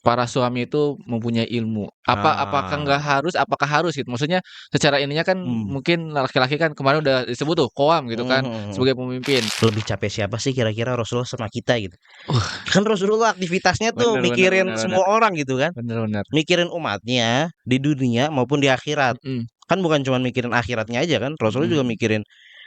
para suami itu mempunyai ilmu. Apakah harus gitu? Maksudnya secara ininya kan Hmm. mungkin laki-laki kan kemarin udah disebut tuh Qoam gitu kan Mhm. sebagai pemimpin. Lebih capek siapa sih kira-kira Rasulullah sama kita gitu? Uh, Kan Rasulullah aktivitasnya tuh bener bener mikirin bener bener. semua orang gitu kan. Bener bener. Mikirin umatnya di dunia maupun di akhirat. Mhm, Kan bukan cuma mikirin akhiratnya aja kan, Rasulullah juga mhm, mikirin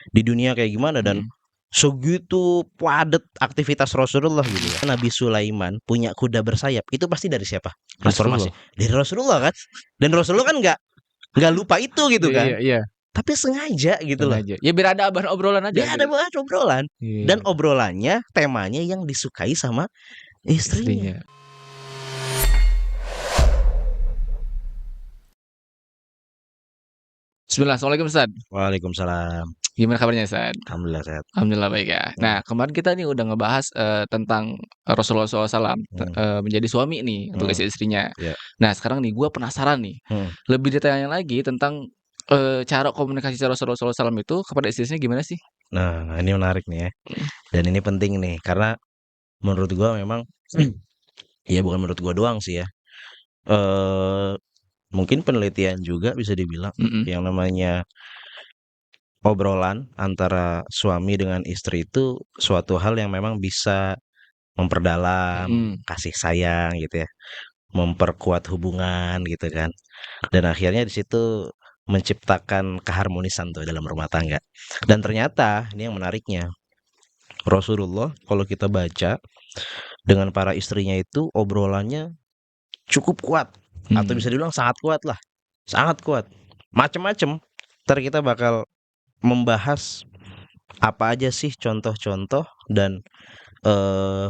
di dunia kayak gimana dan mhm. segitu padat aktivitas Rasulullah gitu ya. Nabi Sulaiman punya kuda bersayap, itu pasti dari siapa? Informasi Rasulullah. dari Rasulullah kan. Dan Rasulullah kan nggak lupa itu gitu Iya kan. iya iya, Tapi sengaja gitu loh. sengaja. Ya biar ada bahan obrolan aja Dia ada gitu. banget obrolan dan Iya, obrolannya temanya yang disukai sama istrinya. istrinya. Bismillah, Assalamualaikum Ustaz. Waalaikumsalam. Gimana kabarnya Ustaz? Alhamdulillah sehat. Alhamdulillah baik ya. Nah, Hmm, kemarin kita nih udah ngebahas, tentang Rasulullah SAW, hmm, menjadi suami nih untuk hmm, istri-istrinya. ya, Nah, sekarang nih gue penasaran nih, hmm. lebih detailnya lagi tentang, cara komunikasi Rasulullah SAW itu kepada istri-istrinya gimana sih? Nah, ini menarik nih ya. Mhm, Dan ini penting nih karena menurut gua memang ya bukan menurut gua doang sih ya. Eh mungkin penelitian juga bisa dibilang mhm, yang namanya obrolan antara suami dengan istri itu suatu hal yang memang bisa memperdalam mhm. kasih sayang gitu ya, memperkuat hubungan gitu kan. Dan akhirnya di situ menciptakan keharmonisan tuh dalam rumah tangga. Dan ternyata ini yang menariknya, Rasulullah kalau kita baca dengan para istrinya itu obrolannya cukup kuat atau Mmm, bisa dibilang sangat kuat lah. Sangat kuat. Macem-macem. Ntar kita bakal membahas apa aja sih contoh-contoh dan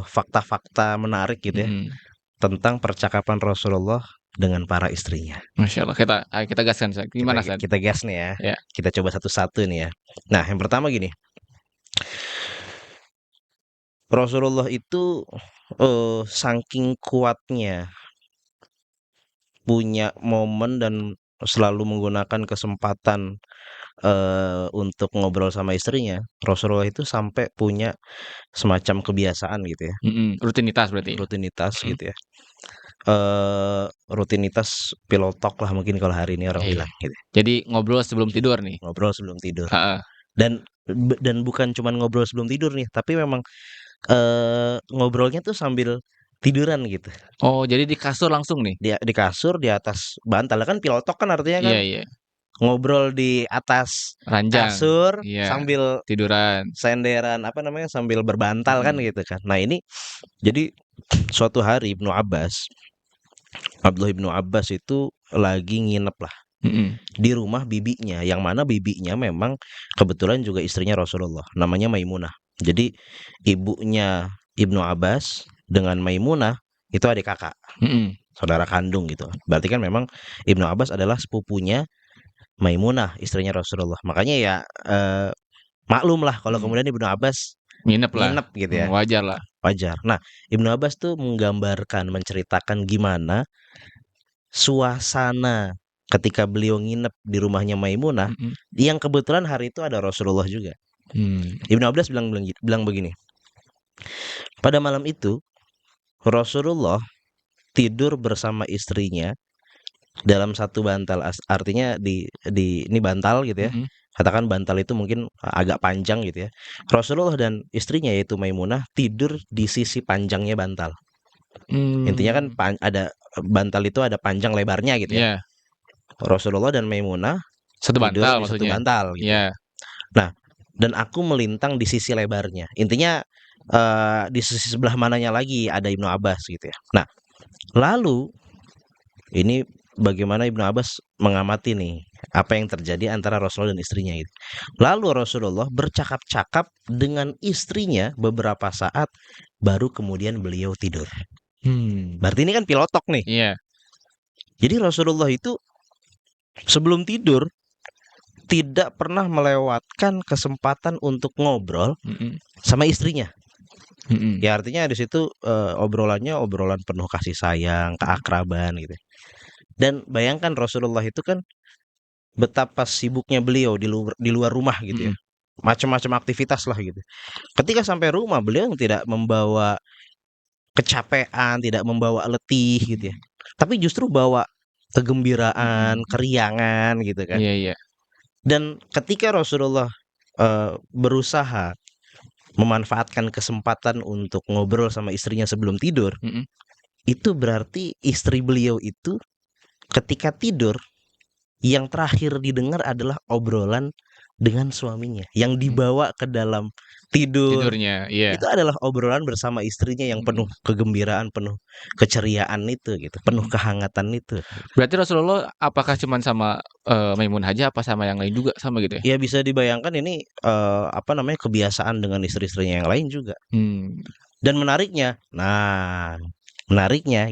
fakta-fakta menarik gitu ya mhm. tentang percakapan Rasulullah dengan para istrinya. Masya Allah, ayo kita gaskan Ustaz. Kita Gimana Ustaz? kita gas nih ya. Ya, Kita coba satu-satu nih ya. Nah, yang pertama gini, Rasulullah itu saking kuatnya punya momen dan selalu menggunakan kesempatan untuk ngobrol sama istrinya, Rasulullah itu sampai punya semacam kebiasaan gitu ya, mhm, rutinitas berarti? rutinitas Mhm, gitu ya, rutinitas pillow talk lah mungkin kalau hari ini orang iya. bilang gitu, Jadi ngobrol sebelum tidur nih? ngobrol sebelum tidur. Heeh. Dan bukan cuman ngobrol sebelum tidur nih, tapi memang, ngobrolnya tuh sambil tiduran gitu. Oh, jadi di kasur langsung nih? Di kasur, di atas bantal, kan pillow talk kan artinya kan Iya iya, ngobrol di atas ranjang, kasur iya, sambil tiduran, senderan, apa namanya, sambil berbantal kan mhm, gitu kan. Nah ini jadi suatu hari Abdullah Ibnu Abbas itu lagi nginep lah mhm, di rumah bibinya, yang mana bibinya memang kebetulan juga istrinya Rasulullah, namanya Maimunah. Jadi ibunya Ibnu Abbas dengan Maimunah itu adik kakak, mhm, saudara kandung gitu. Berarti kan memang Ibnu Abbas adalah sepupunya Maimunah, istrinya Rasulullah. Makanya ya maklum lah kalau mhm, kemudian Ibnu Abbas nginep lah, nginep gitu ya, wajarlah, wajar. Nah, Ibnu Abbas tuh menggambarkan, menceritakan gimana suasana ketika beliau nginep di rumahnya Maimunah, mhm, yang kebetulan hari itu ada Rasulullah juga. mmm, Ibnu Abbas bilang begini, pada malam itu Rasulullah tidur bersama istrinya dalam satu bantal, artinya di ini bantal gitu ya. mhm, Katakan bantal itu mungkin agak panjang gitu ya. Rasulullah dan istrinya yaitu Maimunah tidur di sisi panjangnya bantal. Intinya kan mmm, ada bantal itu ada panjang lebarnya gitu ya. iya, Rasulullah dan Maimunah satu tidur bantal di satu maksudnya? bantal gitu ya. Iya, Nah, dan aku melintang di sisi lebarnya. Intinya di sisi sebelah mananya lagi ada Ibnu Abbas gitu ya. Nah, lalu ini bagaimana Ibnu Abbas mengamati nih apa yang terjadi antara Rasulullah dan istrinya itu. Lalu Rasulullah bercakap-cakap dengan istrinya beberapa saat baru kemudian beliau tidur. Berarti ini kan pilotok nih. iya, Jadi Rasulullah itu sebelum tidur tidak pernah melewatkan kesempatan untuk ngobrol mhm, sama istrinya. mhm, Ya artinya di situ obrolannya obrolan penuh kasih sayang, keakraban gitu. Dan bayangkan Rasulullah itu kan betapa sibuknya beliau di luar rumah gitu ya. mhm, Macam-macam aktivitas lah gitu. Ketika sampai rumah beliau tidak membawa kecapean, tidak membawa letih gitu ya. Tapi justru bawa kegembiraan, keriangan gitu kan. Iya, iya. Dan ketika Rasulullah berusaha memanfaatkan kesempatan untuk ngobrol sama istrinya sebelum tidur, itu berarti istri beliau itu ketika tidur yang terakhir didengar adalah obrolan dengan suaminya yang dibawa ke dalam tidur. Tidurnya, iya. Itu adalah obrolan bersama istrinya yang penuh kegembiraan, penuh keceriaan itu gitu, penuh kehangatan itu. Berarti Rasulullah apakah cuman sama, Maimunah aja apa sama yang lain juga sama gitu ya? Ya bisa dibayangkan ini apa namanya, kebiasaan dengan istri-istrinya yang lain juga. Dan menariknya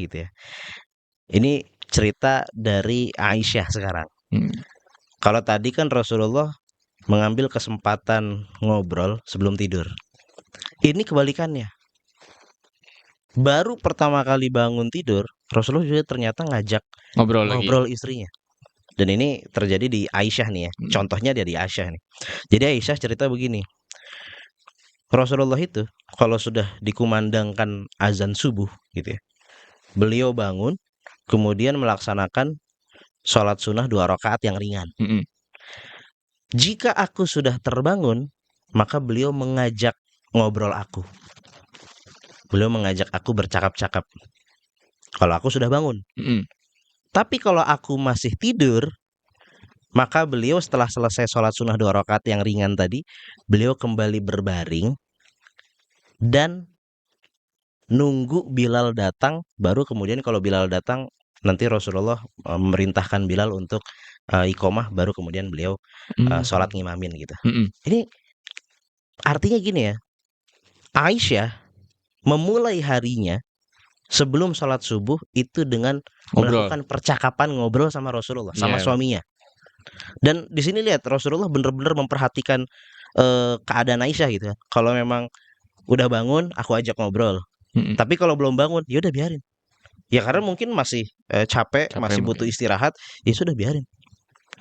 gitu ya. Ini cerita dari Aisyah sekarang. Kalau tadi kan Rasulullah mengambil kesempatan ngobrol sebelum tidur. Ini kebalikannya. Baru pertama kali bangun tidur, Rasulullah juga ternyata ngajak ngobrol istrinya. Dan ini terjadi di Aisyah nih ya. Contohnya dia di Aisyah nih. Jadi Aisyah cerita begini. Rasulullah itu kalau sudah dikumandangkan azan subuh gitu ya. Beliau bangun kemudian melaksanakan sholat sunnah 2 rakaat yang ringan. Jika aku sudah terbangun, maka beliau mengajak ngobrol aku. Beliau mengajak aku bercakap-cakap. Kalau aku sudah bangun. Tapi kalau aku masih tidur, maka beliau setelah selesai sholat sunnah 2 rakaat yang ringan tadi, beliau kembali berbaring dan nunggu Bilal datang. Baru kemudian kalau Bilal datang, nanti Rasulullah memerintahkan Bilal untuk iqomah, baru kemudian beliau sholat ngimamin gitu. Ini artinya gini ya, Aisyah memulai harinya sebelum sholat subuh itu dengan melakukan percakapan ngobrol sama Rasulullah, sama suaminya. Dan di sini lihat Rasulullah benar-benar memperhatikan keadaan Aisyah gitu ya. Kalau memang udah bangun, aku ajak ngobrol. Tapi kalau belum bangun, ya udah biarin. Ya karena mungkin masih capek, masih butuh istirahat, ya sudah biarin.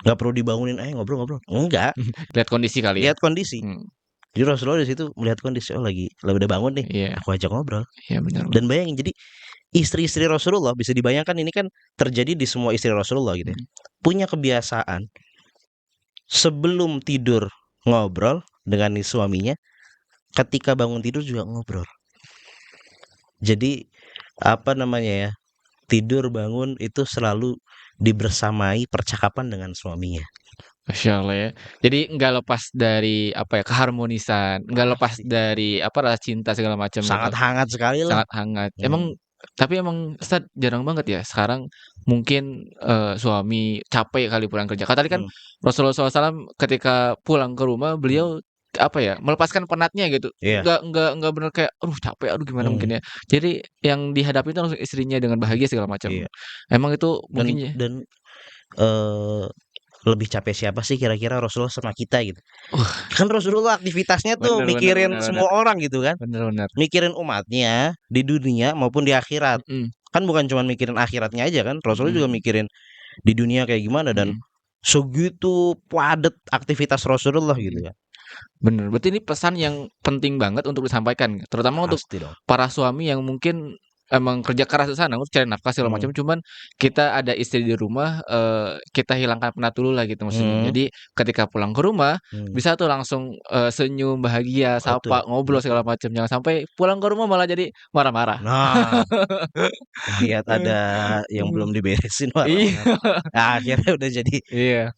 Nggak perlu dibangunin, ngobrol-ngobrol. Enggak. Lihat kondisi kali ya. Lihat kondisi. Jadi Rasulullah di situ melihat kondisi, lagi udah bangun nih, aku ajak ngobrol. Benar. Dan bayangin, jadi istri-istri Rasulullah bisa dibayangkan ini kan terjadi di semua istri Rasulullah gitu ya. Punya kebiasaan sebelum tidur ngobrol dengan suaminya, ketika bangun tidur juga ngobrol. Jadi apa namanya ya, tidur bangun itu selalu dibersamai percakapan dengan suaminya. Masya Allah ya. Jadi nggak lepas dari apa ya, keharmonisan, nggak lepas dari apa, rasa cinta segala macam gitu. Sangat hangat sekali lah. Sangat hangat. Tapi emang Ustadz jarang banget ya sekarang mungkin suami capek kali pulang kerja. Tadi kan Rasulullah SAW ketika pulang ke rumah beliau apa ya, melepaskan penatnya gitu. Nggak bener kayak aduh capek, aduh gimana mungkin ya. Jadi yang dihadapi itu langsung istrinya dengan bahagia segala macam. Emang itu mungkin dan lebih capek siapa sih kira-kira, Rasulullah sama kita gitu. Kan Rasulullah aktivitasnya tuh mikirin semua orang gitu kan. Bener. Mikirin umatnya di dunia maupun di akhirat. Kan bukan cuma mikirin akhiratnya aja kan. Rasulullah juga mikirin di dunia kayak gimana. Dan segitu padat aktivitas Rasulullah gitu kan. Bener. Berarti ini pesan yang penting banget untuk disampaikan, terutama untuk para suami yang mungkin emang kerja keras di sana untuk cari nafkah segala macam, cuman kita ada istri di rumah, kita hilangkan penat dulu lah gitu maksudnya. Jadi ketika pulang ke rumah bisa tuh langsung senyum, bahagia, sapa, ngobrol segala macam. Jangan sampai pulang ke rumah malah jadi marah-marah. Nah, lihat ada yang belum diberesin marah-marah. Nah, akhirnya udah jadi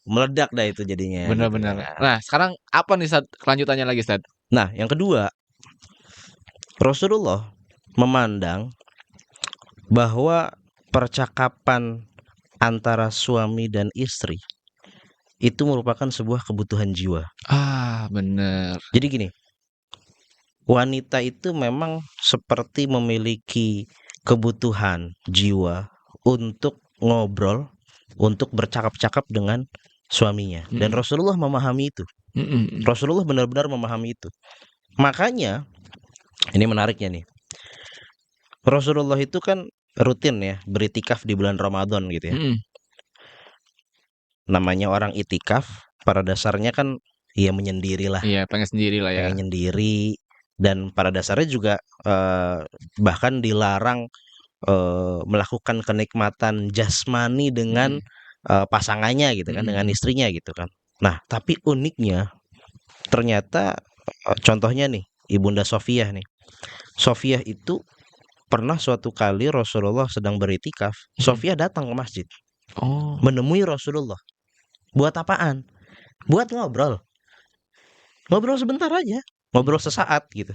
meledak dah itu jadinya. Benar-benar. Gitu. Nah, sekarang apa nih kelanjutannya lagi, Ustaz? Nah, yang kedua, Rasulullah memandang bahwa percakapan antara suami dan istri itu merupakan sebuah kebutuhan jiwa. Benar. Jadi gini, wanita itu memang seperti memiliki kebutuhan jiwa untuk ngobrol, untuk bercakap-cakap dengan suaminya. Dan Rasulullah memahami itu. Rasulullah benar-benar memahami itu. Makanya, ini menariknya nih. Rasulullah itu kan rutin ya beritikaf di bulan Ramadan gitu ya. Namanya orang itikaf pada dasarnya kan ya menyendiri lah. Iya, pengen sendiri lah ya. Pengen sendiri, dan pada dasarnya juga bahkan dilarang melakukan kenikmatan jasmani dengan pasangannya gitu kan, dengan istrinya gitu kan. Nah, tapi uniknya ternyata contohnya nih Ibunda Sofiyah nih. Sofiyah itu pernah suatu kali Rasulullah sedang beriktikaf, Sofiyah datang ke masjid. Oh. Menemui Rasulullah. Buat apaan? Buat ngobrol. Ngobrol sebentar aja, ngobrol sesaat gitu.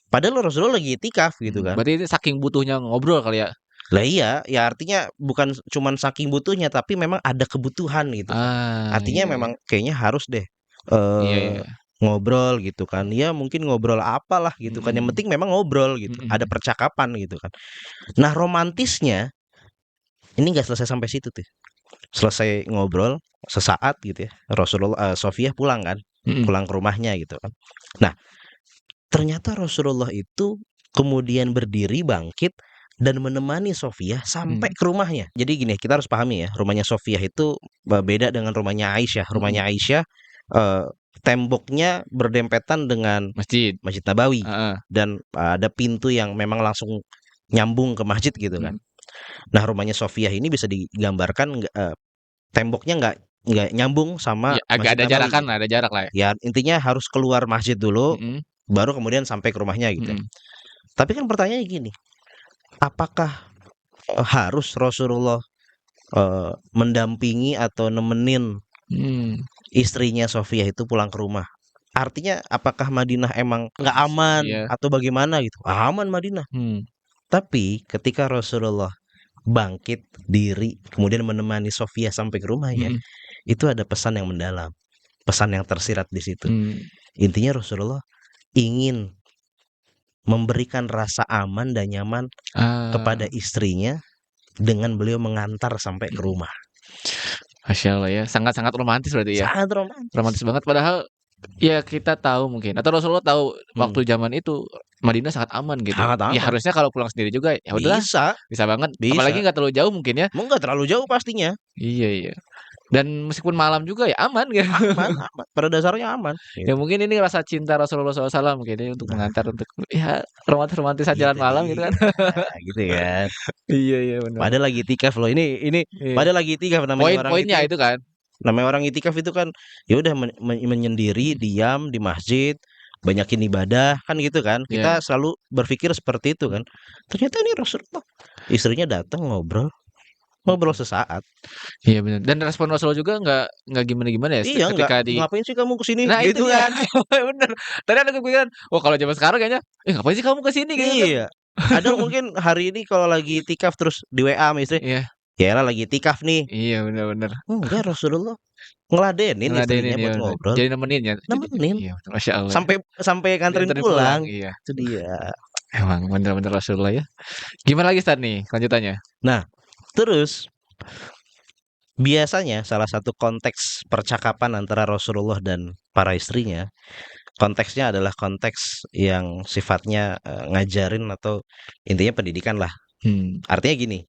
Padahal Rasulullah lagi iktikaf gitu kan. Berarti itu saking butuhnya ngobrol kali ya? Lah iya, ya artinya bukan cuman saking butuhnya tapi memang ada kebutuhan gitu kan. Artinya Iya. memang kayaknya harus deh Iya. ngobrol gitu kan. Ya mungkin ngobrol apalah gitu kan. Yang penting memang ngobrol gitu. Ada percakapan gitu kan. Nah, romantisnya ini nggak selesai sampai situ tuh. Selesai ngobrol sesaat gitu ya. Rasulullah Sofiyah pulang kan. Pulang ke rumahnya gitu kan. Nah, ternyata Rasulullah itu kemudian berdiri bangkit dan menemani Sofiyah sampai ke rumahnya. Jadi gini, kita harus pahami ya, rumahnya Sofiyah itu beda dengan rumahnya Aisyah. Rumahnya Aisyah temboknya berdempetan dengan Masjid. Masjid Nabawi dan ada pintu yang memang langsung nyambung ke masjid gitu kan. Nah, rumahnya Sofiyah ini bisa digambarkan temboknya nggak nyambung sama Ya, agak Masjid ada jarak Nabawi. kan, ada jarak lah ya. Ya intinya harus keluar masjid dulu, baru kemudian sampai ke rumahnya gitu. Tapi kan pertanyaannya gini, apakah harus Rasulullah mendampingi atau nemenin istrinya Sofiyah itu pulang ke rumah? Artinya apakah Madinah emang nggak aman atau bagaimana gitu? Aman Madinah. Tapi ketika Rasulullah bangkit diri kemudian menemani Sofiyah sampai ke rumahnya, itu ada pesan yang mendalam, pesan yang tersirat di situ. Intinya Rasulullah ingin memberikan rasa aman dan nyaman kepada istrinya dengan beliau mengantar sampai ke rumah. Masya Allah ya, sangat-sangat romantis berarti ya. Sangat romantis. Romantis banget, padahal ya kita tahu mungkin atau Rasulullah tahu waktu zaman itu Madinah sangat aman gitu. Sangat Ya aman. harusnya kalau pulang sendiri juga ya udahlah. Bisa banget. Apalagi nggak terlalu jauh mungkin ya. Nggak terlalu jauh pastinya. Iya. Dan meskipun malam juga ya aman gitu. Aman. Pada dasarnya aman. Ya mungkin ini rasa cinta Rasulullah SAW mungkin ini untuk mengantar untuk ya romantis-romantisan jalan malam gitu kan. Gitu kan. Iya benar. Padahal lagi itikaf loh. Ini padahal lagi itikaf namanya orang poinnya itu kan. Namanya orang itikaf itu kan ya udah menyendiri, diam di masjid, banyakin ibadah kan gitu kan. Kita selalu berpikir seperti itu kan. Ternyata ini Rasulullah istrinya datang ngobrol sesaat. Iya benar. Dan respon Rasulullah juga nggak gimana-gimana ya ketika ngapain sih kamu kesini? Nah gitu itu kan. Bener. Tadi ada kepikiran, oh kalau zaman sekarang kayaknya, ngapain sih kamu kesini gitu kan. Iya. Ada mungkin hari ini kalau lagi itikaf terus di WA sama istri. Iya. Ya lah lagi itikaf nih. Iya benar. Enggak, Rasulullah ngeladenin istrinya buat ngobrol. Jadi nemenin ya. Nemenin. Iya, Masya Allah. Sampai nganterin pulang. Iya. Itu dia. Emang bener-bener Rasulullah ya. Gimana lagi Stan nih lanjutannya? Nah, terus biasanya salah satu konteks percakapan antara Rasulullah dan para istrinya, konteksnya adalah konteks yang sifatnya ngajarin atau intinya pendidikan lah. Artinya gini,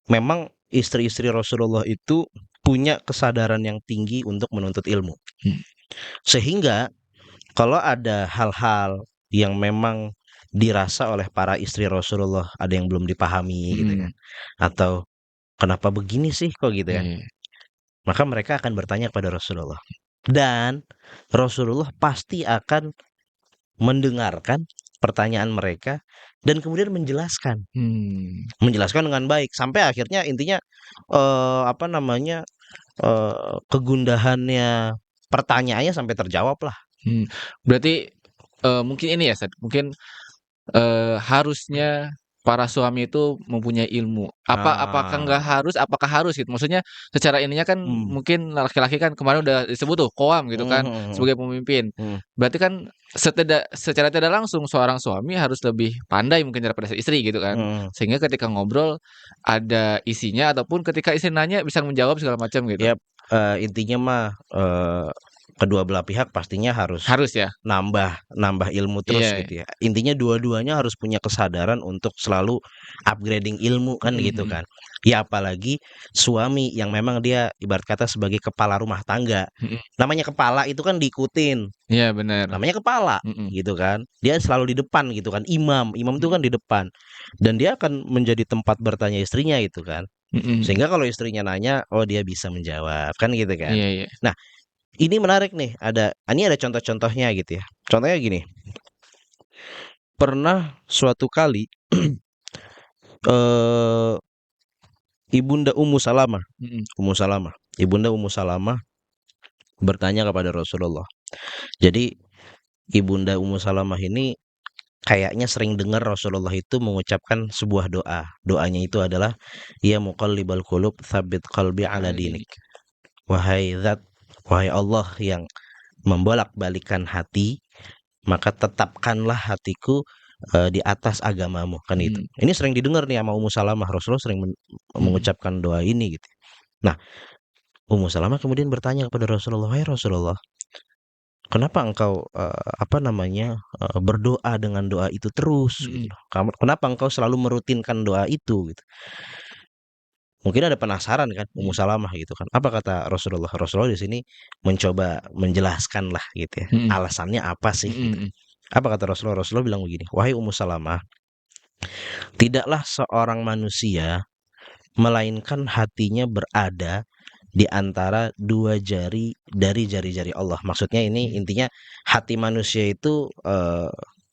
memang istri-istri Rasulullah itu punya kesadaran yang tinggi untuk menuntut ilmu. Sehingga kalau ada hal-hal yang memang dirasa oleh para istri Rasulullah ada yang belum dipahami gitu kan, atau kenapa begini sih kok gitu kan, maka mereka akan bertanya kepada Rasulullah dan Rasulullah pasti akan mendengarkan pertanyaan mereka dan kemudian menjelaskan dengan baik sampai akhirnya intinya kegundahannya pertanyaannya sampai terjawab lah. Berarti mungkin ini ya, mungkin harusnya para suami itu mempunyai ilmu. Apakah nggak harus? Apakah harus gitu? Maksudnya secara ininya kan mungkin laki-laki kan kemarin udah disebut tuh qawwam gitu kan sebagai pemimpin. Berarti kan secara tidak langsung seorang suami harus lebih pandai mungkin daripada istri gitu kan. Sehingga ketika ngobrol ada isinya ataupun ketika istri nanya bisa menjawab segala macam gitu. Intinya mah kedua belah pihak pastinya harus ya. nambah ilmu terus Iya. gitu ya. Intinya dua-duanya harus punya kesadaran untuk selalu upgrading ilmu kan gitu kan. Ya apalagi suami yang memang dia ibarat kata sebagai kepala rumah tangga. Namanya kepala itu kan diikutin. Iya benar. Namanya kepala gitu kan. Dia selalu di depan gitu kan. Imam itu kan di depan. Dan dia akan menjadi tempat bertanya istrinya gitu kan. Sehingga kalau istrinya nanya, oh dia bisa menjawab kan gitu kan. Iya, iya. Nah, ini menarik nih, ini ada contoh-contohnya gitu ya. Contohnya gini. Pernah suatu kali Ibunda Ummu Salamah, Ibunda Ummu Salamah bertanya kepada Rasulullah. Jadi Ibunda Ummu Salamah ini kayaknya sering dengar Rasulullah itu mengucapkan sebuah doa. Doanya itu adalah ya muqallibal qulub tsabbit qalbi ala dinik. Wahai Allah yang membolak-balikan hati, maka tetapkanlah hatiku di atas agamamu kan itu. Ini sering didengar nih sama Ummu Salamah. Rasulullah sering mengucapkan doa ini gitu. Nah, Ummu Salamah kemudian bertanya kepada Rasulullah, "Hai Rasulullah, kenapa engkau berdoa dengan doa itu terus gitu. Kenapa engkau selalu merutinkan doa itu gitu?" Mungkin ada penasaran kan Ummu Salamah gitu kan. Apa kata Rasulullah? Rasulullah di sini mencoba menjelaskan lah gitu ya. Alasannya apa sih gitu. Apa kata Rasulullah? Rasulullah bilang begini, "Wahai Ummu Salamah, tidaklah seorang manusia melainkan hatinya berada di antara dua jari dari jari-jari Allah." Maksudnya ini intinya hati manusia itu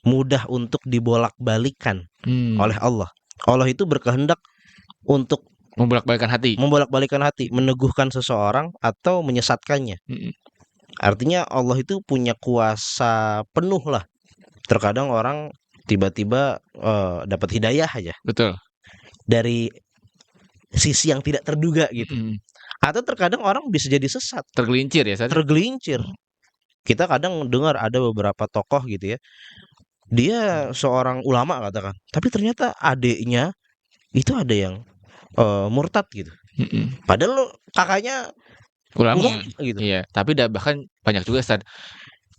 mudah untuk dibolak-balikan oleh Allah. Allah itu berkehendak untuk membolak-balikan hati, meneguhkan seseorang atau menyesatkannya. Artinya Allah itu punya kuasa penuh lah. Terkadang orang tiba-tiba dapat hidayah aja. Betul. Dari sisi yang tidak terduga gitu. Atau terkadang orang bisa jadi sesat. Tergelincir ya. Tergelincir. Kita kadang dengar ada beberapa tokoh gitu ya. Dia seorang ulama katakan. Tapi ternyata adiknya itu ada yang murtad gitu. Padahal kakaknya ulama gitu. Iya, tapi bahkan banyak juga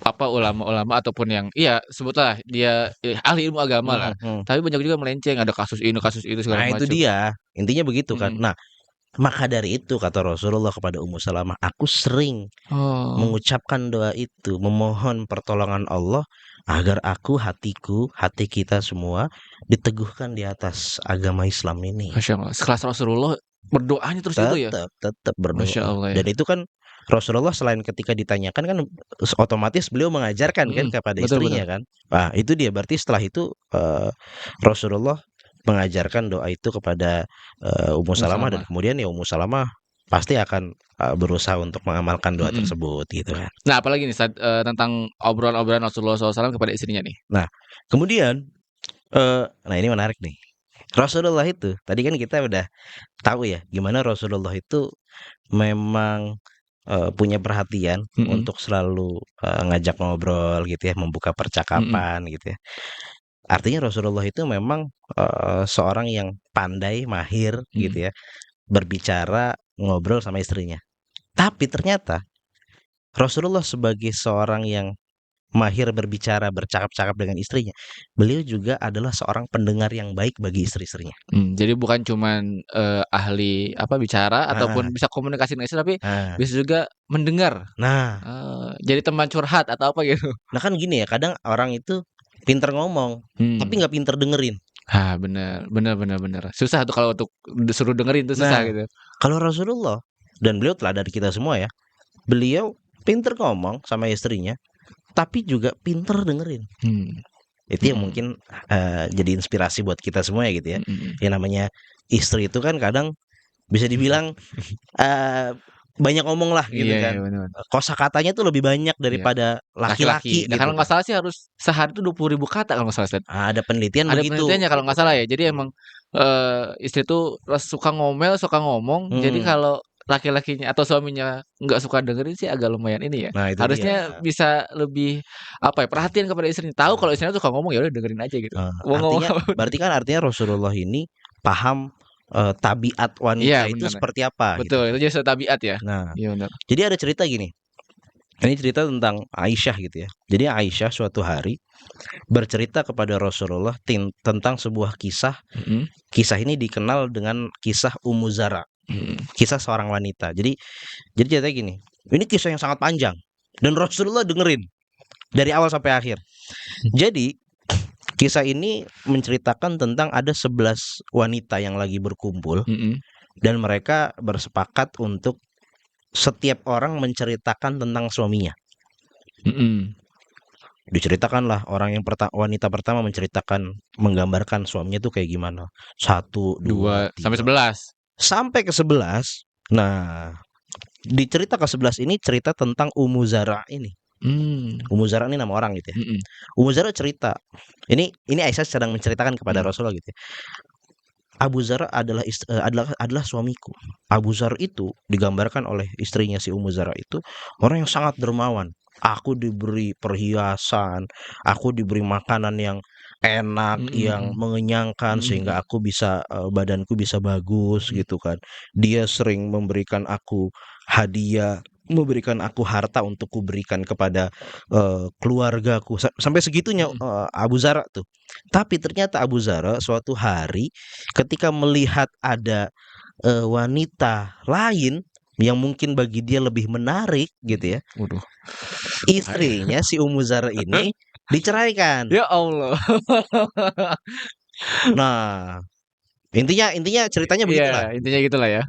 ulama-ulama ataupun yang sebutlah dia ahli ilmu agama lah. Tapi banyak juga melenceng, ada kasus ini, kasus itu segala macam. Nah, itu dia. Intinya begitu kan. Nah, maka dari itu kata Rasulullah kepada Ummu Salamah, aku sering mengucapkan doa itu, memohon pertolongan Allah agar hatiku, hati kita semua diteguhkan di atas agama Islam ini. Masya Allah. Sekelas Rasulullah berdoanya terus itu ya. Tetap berdoa. Masya Allah, ya. Dan itu kan Rasulullah selain ketika ditanyakan kan otomatis beliau mengajarkan kan kepada istrinya kan. Nah, itu dia berarti setelah itu Rasulullah mengajarkan doa itu kepada Ummu Salamah dan kemudian ya Ummu Salamah pasti akan berusaha untuk mengamalkan doa tersebut gitu kan. Nah, apalagi nih tentang obrolan Rasulullah SAW kepada istrinya nih. Nah, kemudian nah ini menarik nih. Rasulullah itu tadi kan kita udah tahu ya gimana Rasulullah itu memang punya perhatian untuk selalu ngajak ngobrol gitu ya, membuka percakapan gitu ya. Artinya Rasulullah itu memang seorang yang pandai, mahir gitu ya, berbicara, ngobrol sama istrinya. Tapi ternyata Rasulullah sebagai seorang yang mahir berbicara, bercakap-cakap dengan istrinya, beliau juga adalah seorang pendengar yang baik bagi istri-istrinya. Jadi bukan cuman ahli bicara ataupun bisa komunikasi dengan istri, tapi bisa juga mendengar. Jadi teman curhat atau apa gitu. Nah kan gini ya, kadang orang itu pinter ngomong, tapi nggak pinter dengerin. Bener. Susah tuh kalau untuk disuruh dengerin tuh susah gitu. Kalau Rasulullah dan beliau telah dari kita semua ya, beliau pinter ngomong sama istrinya, tapi juga pinter dengerin. Itu yang mungkin jadi inspirasi buat kita semua ya gitu ya. Yang namanya istri itu kan kadang bisa dibilang banyak ngomong lah gitu kan. Kosakatanya tuh lebih banyak daripada laki-laki. Nah, kalau nggak salah sih harus sehari itu 20.000 kata kalau nggak salah. Ada penelitian ada begitu. penelitiannya kalau nggak salah ya. Jadi emang istri tuh suka ngomel, suka ngomong. Jadi kalau laki-lakinya atau suaminya nggak suka dengerin sih agak lumayan ini ya. Nah, itu harusnya dia. bisa lebih perhatian kepada istrinya. Tahu kalau istrinya suka ngomong ya udah dengerin aja gitu. Berarti kan artinya Rasulullah ini paham tabiat wanita itu seperti apa. Betul, gitu. itu jadi tabiat ya. Nah, benar. Jadi ada cerita gini. Ini cerita tentang Aisyah gitu ya. Jadi Aisyah suatu hari bercerita kepada Rasulullah tentang sebuah kisah. Kisah ini dikenal dengan kisah Ummu Zara. Kisah seorang wanita. Jadi ceritanya gini. Ini kisah yang sangat panjang dan Rasulullah dengerin dari awal sampai akhir. Jadi kisah ini menceritakan tentang ada 11 wanita yang lagi berkumpul dan mereka bersepakat untuk setiap orang menceritakan tentang suaminya. Diceritakanlah orang yang wanita pertama menceritakan, menggambarkan suaminya tuh kayak gimana. 1, 2, 3 sampai 11. Sampai ke 11. Nah, di cerita ke 11 ini cerita tentang Ummu Zara ini. Ummu Zara ini nama orang gitu ya. Ummu Zara cerita. Ini Aisyah sedang menceritakan kepada Rasulullah gitu ya. Abu Zar adalah suamiku. Abu Zar itu digambarkan oleh istrinya si Ummu Zara itu orang yang sangat dermawan. Aku diberi perhiasan, aku diberi makanan yang enak, yang mengenyangkan sehingga aku bisa badanku bisa bagus gitu kan. Dia sering memberikan aku hadiah, memberikan aku harta untuk kuberikan kepada keluargaku. Sampai segitunya Abu Zara tuh. Tapi ternyata Abu Zara suatu hari ketika melihat ada wanita lain yang mungkin bagi dia lebih menarik gitu ya. Istrinya si Ummu Zara ini diceraikan. Ya Allah. Nah, intinya ceritanya begitulah. Iya, intinya gitulah ya.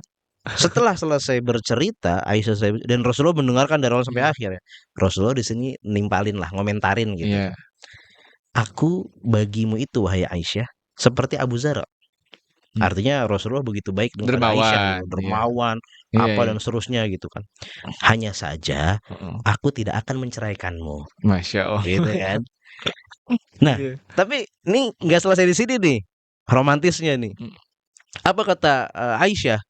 Setelah selesai bercerita, Aisyah dan Rasulullah mendengarkan dari awal sampai akhir ya. Rasulullah di sini nimpalin lah, ngomentarin gitu. Iya. Aku bagimu itu wahai Aisyah seperti Abu Zar. Artinya Rasulullah begitu baik dengan Aisyah, dermawan, apa dan seterusnya gitu kan. Hanya saja aku tidak akan menceraikanmu. Masya Allah. Gitu kan. Nah, tapi ini nggak selesai di sini nih, romantisnya nih. Apa kata Aisyah?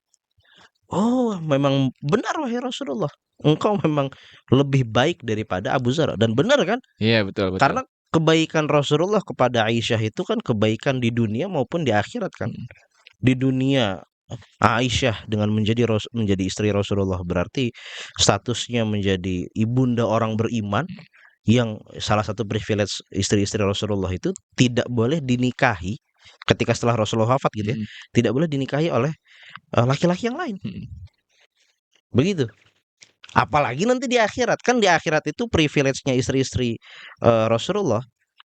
Oh, memang benar wahai Rasulullah. Engkau memang lebih baik daripada Abu Zar. Dan benar kan? Iya, betul. Karena kebaikan Rasulullah kepada Aisyah itu kan kebaikan di dunia maupun di akhirat kan. Di dunia Aisyah dengan menjadi istri Rasulullah berarti statusnya menjadi ibunda orang beriman, yang salah satu privilege istri-istri Rasulullah itu tidak boleh dinikahi ketika setelah Rasulullah wafat gitu ya. Tidak boleh dinikahi oleh laki-laki yang lain. Begitu. Apalagi nanti di akhirat. Kan di akhirat itu privilege-nya istri-istri Rasulullah,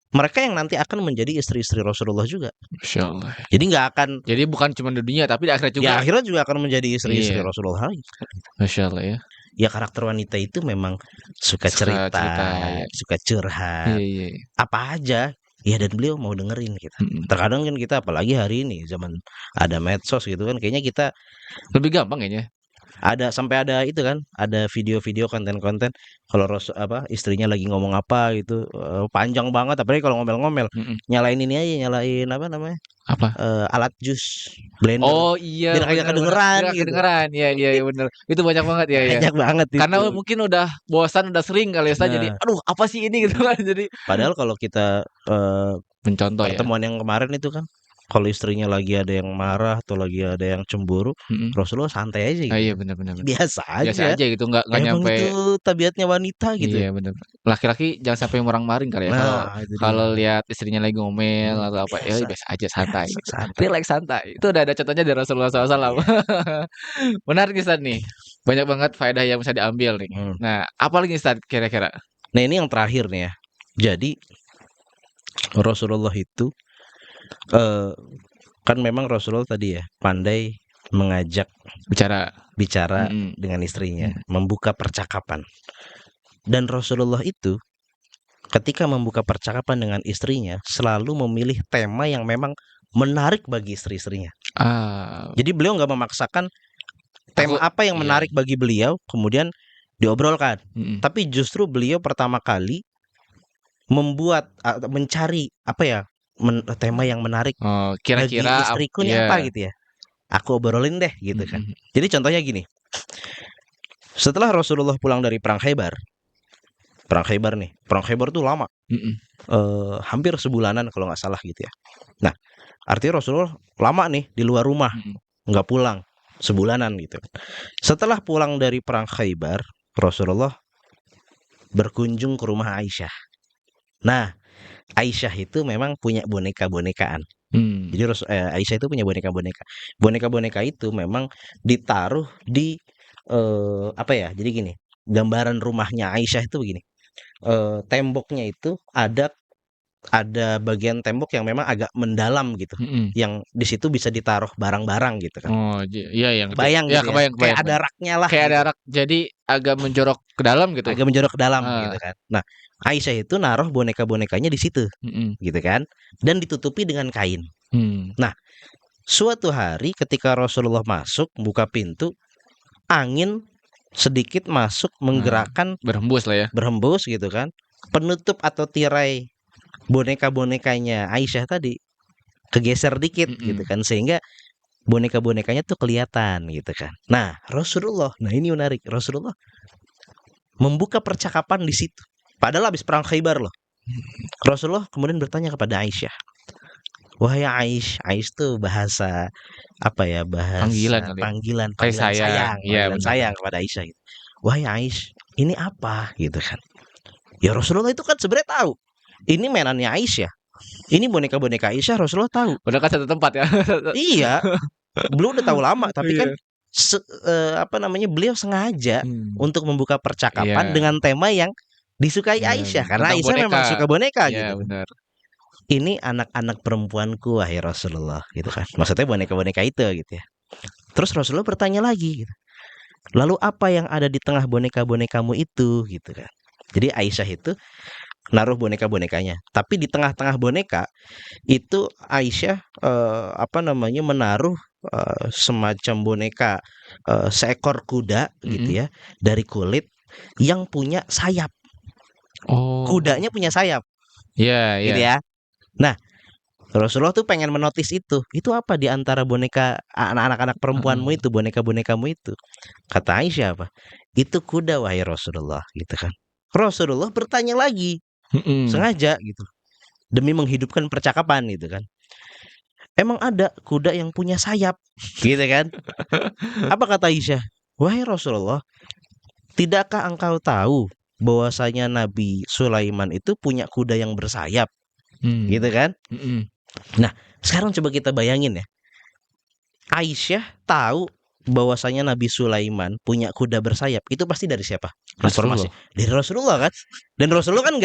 mereka yang nanti akan menjadi istri-istri Rasulullah juga. Masya Allah. Jadi nggak akan. Jadi bukan cuma di dunia tapi di akhirat juga. Di akhirat juga akan menjadi istri-istri Rasulullah lagi. Masya Allah ya. Ya karakter wanita itu memang suka cerita ya. Suka curhat. Iya. Apa aja. Ya dan beliau mau dengerin gitu. Terkadang kan kita apalagi hari ini zaman ada medsos gitu kan, kayaknya kita lebih gampang kayaknya. Sampai ada itu kan, ada video-video konten-konten kalau istrinya lagi ngomong apa gitu, panjang banget, apalagi kalau ngomel-ngomel, nyalain ini aja, nyalain apa namanya? Alat jus blender. Oh iya. Biar kagak kedengeran gitu. Kedengeran. Iya benar. Itu banyak banget ya. Banyak banget itu. Karena mungkin udah bosan, udah sering kali ya, jadi aduh apa sih ini gitu kan. Jadi padahal kalau kita mencontoh pertemuan yang kemarin itu kan, kalau istrinya lagi ada yang marah atau lagi ada yang cemburu, Rasulullah santai aja gitu. Iya benar. Biasa aja gitu, nggak nyampe. Itu tabiatnya wanita gitu. Iya benar. Laki-laki jangan sampai murang-maring kali ya. Kalau lihat istrinya lagi ngomel atau apa, ya biasa aja, santai. Relax, santai. Itu udah ada contohnya dari Rasulullah SAW. Menarik nih Ustaz nih. Banyak banget faedah yang bisa diambil nih. Nah, apa lagi Ustaz kira-kira? Nah, ini yang terakhir nih ya. Jadi Rasulullah itu kan memang Rasulullah tadi ya pandai mengajak bicara dengan istrinya, membuka percakapan. Dan Rasulullah itu ketika membuka percakapan dengan istrinya selalu memilih tema yang memang menarik bagi istri-istrinya. Jadi beliau nggak memaksakan tema apa yang menarik bagi beliau kemudian diobrolkan, tapi justru beliau pertama kali mencari apa ya, tema yang menarik kira-kira bagi istriku nih apa gitu ya, aku obrolin deh gitu kan. Jadi contohnya gini, setelah Rasulullah pulang dari perang Khaybar nih, perang Khaybar tuh lama, hampir sebulanan kalau nggak salah gitu ya. Nah artinya Rasulullah lama nih di luar rumah, nggak pulang sebulanan gitu. Setelah pulang dari perang Khaybar, Rasulullah berkunjung ke rumah Aisyah. Nah, Aisyah itu memang punya boneka-bonekaan. Jadi Aisyah itu punya boneka-boneka. Boneka-boneka itu memang ditaruh di apa ya? Jadi gini, gambaran rumahnya Aisyah itu begini. Temboknya itu ada bagian tembok yang memang agak mendalam gitu. Yang di situ bisa ditaruh barang-barang gitu kan. Oh, iya yang ngerti. Kebayang Ya, gitu ya. kebayang, Kayak kebayang. ada raknya lah Kayak gitu. ada rak. Jadi agak menjorok ke dalam gitu. Agak menjorok ke dalam Ah. gitu kan. Nah, Aisyah itu naruh boneka-bonekanya di situ. Gitu kan. Dan ditutupi dengan kain. Nah, suatu hari ketika Rasulullah masuk buka pintu, angin sedikit masuk menggerakkan berhembus lah ya. Berhembus gitu kan. Penutup atau tirai boneka-bonekanya Aisyah tadi kegeser dikit gitu kan, sehingga boneka-bonekanya tuh kelihatan gitu kan. Nah, Rasulullah, nah ini menarik, Rasulullah membuka percakapan di situ. Padahal habis perang Khaybar loh. Rasulullah kemudian bertanya kepada Aisyah, wahai Aisyah tuh bahasa apa ya, bahasa panggilan sayang, panggilan sayang kepada Aisyah gitu. Wahai Aisyah, ini apa gitu kan. Ya Rasulullah itu kan sebenarnya tahu ini mainannya Aisyah, ini boneka-boneka Aisyah, Rasulullah tahu. Udah kan satu tempat ya. Iya, beliau udah tahu lama, tapi kan apa namanya, beliau sengaja untuk membuka percakapan dengan tema yang disukai Aisyah, karena Aisyah memang suka boneka gitu. Benar. Ini anak-anak perempuanku wahai Rasulullah gitu kan. Maksudnya boneka-boneka itu gitu ya. Terus Rasulullah bertanya lagi gitu. Lalu apa yang ada di tengah boneka-bonekamu itu gitu kan. Jadi Aisyah itu naruh boneka-bonekanya, tapi di tengah-tengah boneka itu Aisyah apa namanya, menaruh semacam boneka seekor kuda gitu ya, dari kulit yang punya sayap. Kudanya punya sayap. Iya, gitu ya. Nah, Rasulullah tuh pengen menotis itu. Itu apa di antara boneka anak-anak perempuanmu itu, boneka-bonekamu itu? Kata Aisyah apa? Itu kuda wahai Rasulullah gitu kan. Rasulullah bertanya lagi. Sengaja gitu. Demi menghidupkan percakapan gitu kan. Emang ada kuda yang punya sayap gitu kan. Apa kata Aisyah? Wahai Rasulullah, tidakkah engkau tahu bahwasanya Nabi Sulaiman itu punya kuda yang bersayap? Gitu kan. Nah, sekarang coba kita bayangin ya. Aisyah tahu bahwasanya Nabi Sulaiman punya kuda bersayap. Itu pasti dari siapa? Informasi dari Rasulullah kan. Dan Rasulullah kan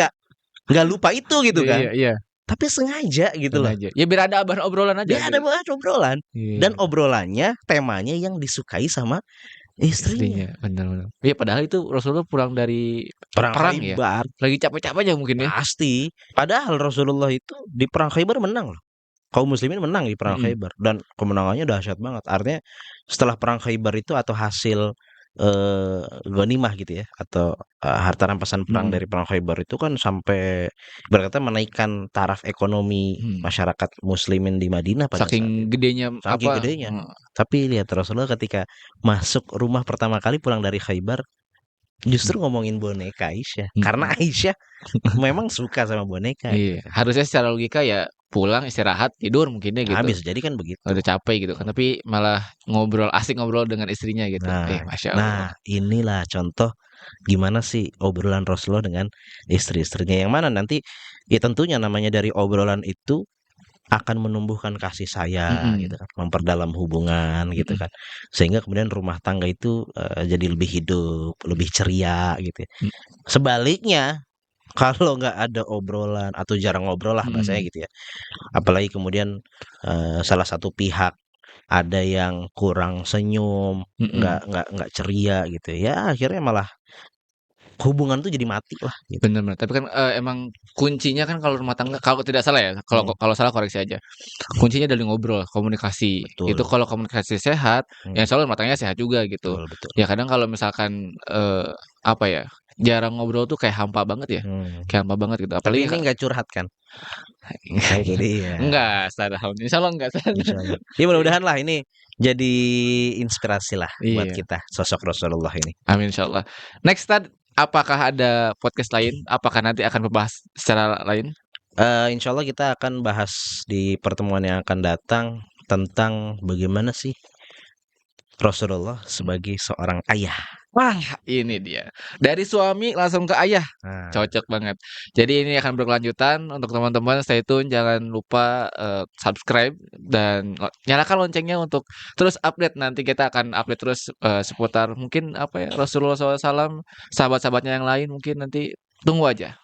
nggak lupa itu gitu kan. Iya. Tapi sengaja gitu loh. Ya biar ada bahan obrolan aja. Biar ada bahan obrolan. Dan obrolannya temanya yang disukai sama istrinya. Benar. Iya, padahal itu Rasulullah pulang dari perang Khaybar. Ya. Lagi capek-capeknya mungkin ya. Pasti. Padahal Rasulullah itu di perang Khaybar menang loh. Kaum muslimin menang di perang Khaybar dan kemenangannya dahsyat banget. Artinya setelah perang Khaybar itu atau hasil ghanimah gitu ya, atau harta rampasan perang dari perang Khaybar itu kan sampai berkata menaikkan taraf ekonomi masyarakat muslimin di Madinah pada saking gedenya. Tapi lihat Rasulullah ketika masuk rumah pertama kali pulang dari Khaybar justru ngomongin boneka Aisyah. Karena Aisyah memang suka sama boneka. Iya. Harusnya secara logika ya pulang istirahat tidur mungkinnya gitu. Bisa jadi kan begitu. Udah capek gitu kan, tapi malah asik ngobrol dengan istrinya gitu. Masya Allah. Nah, inilah contoh gimana sih obrolan Rasulullah dengan istri-istrinya, yang mana nanti ya tentunya namanya dari obrolan itu akan menumbuhkan kasih sayang gitu kan, memperdalam hubungan gitu kan, sehingga kemudian rumah tangga itu jadi lebih hidup, lebih ceria gitu ya. Sebaliknya kalau nggak ada obrolan atau jarang ngobrol lah bahasanya gitu ya, apalagi kemudian salah satu pihak ada yang kurang senyum, nggak ceria gitu ya, akhirnya malah hubungan tuh jadi mati lah gitu. Benar. Tapi kan emang kuncinya kan kalau rumah tangga, kalau tidak salah ya, kalau salah koreksi aja. Kuncinya dari ngobrol, komunikasi. Betul. Itu kalau komunikasi sehat, ya insya Allah rumah tangganya sehat juga gitu. Betul. Ya kadang kalau misalkan apa ya, jarang ngobrol tuh kayak hampa banget ya. Kayak hampa banget gitu. Tapi Apalagi ini nggak curhat kan? Jadi ya. Enggak, insya Allah enggak. Ya mudah-mudahan lah ini jadi inspirasi lah buat kita sosok Rasulullah ini. Amin insya Allah. Next, Tad, apakah ada podcast lain? Apakah nanti akan membahas secara lain? Insya Allah kita akan bahas di pertemuan yang akan datang tentang bagaimana sih Rasulullah sebagai seorang ayah. Wah, ini dia. Dari suami langsung ke ayah. Nah, Cocok banget. Jadi ini akan berkelanjutan untuk teman-teman stay tune jangan lupa, subscribe dan nyalakan loncengnya untuk terus update. Nanti kita akan update terus, seputar mungkin apa ya, Rasulullah SAW, sahabat-sahabatnya yang lain mungkin nanti tunggu aja.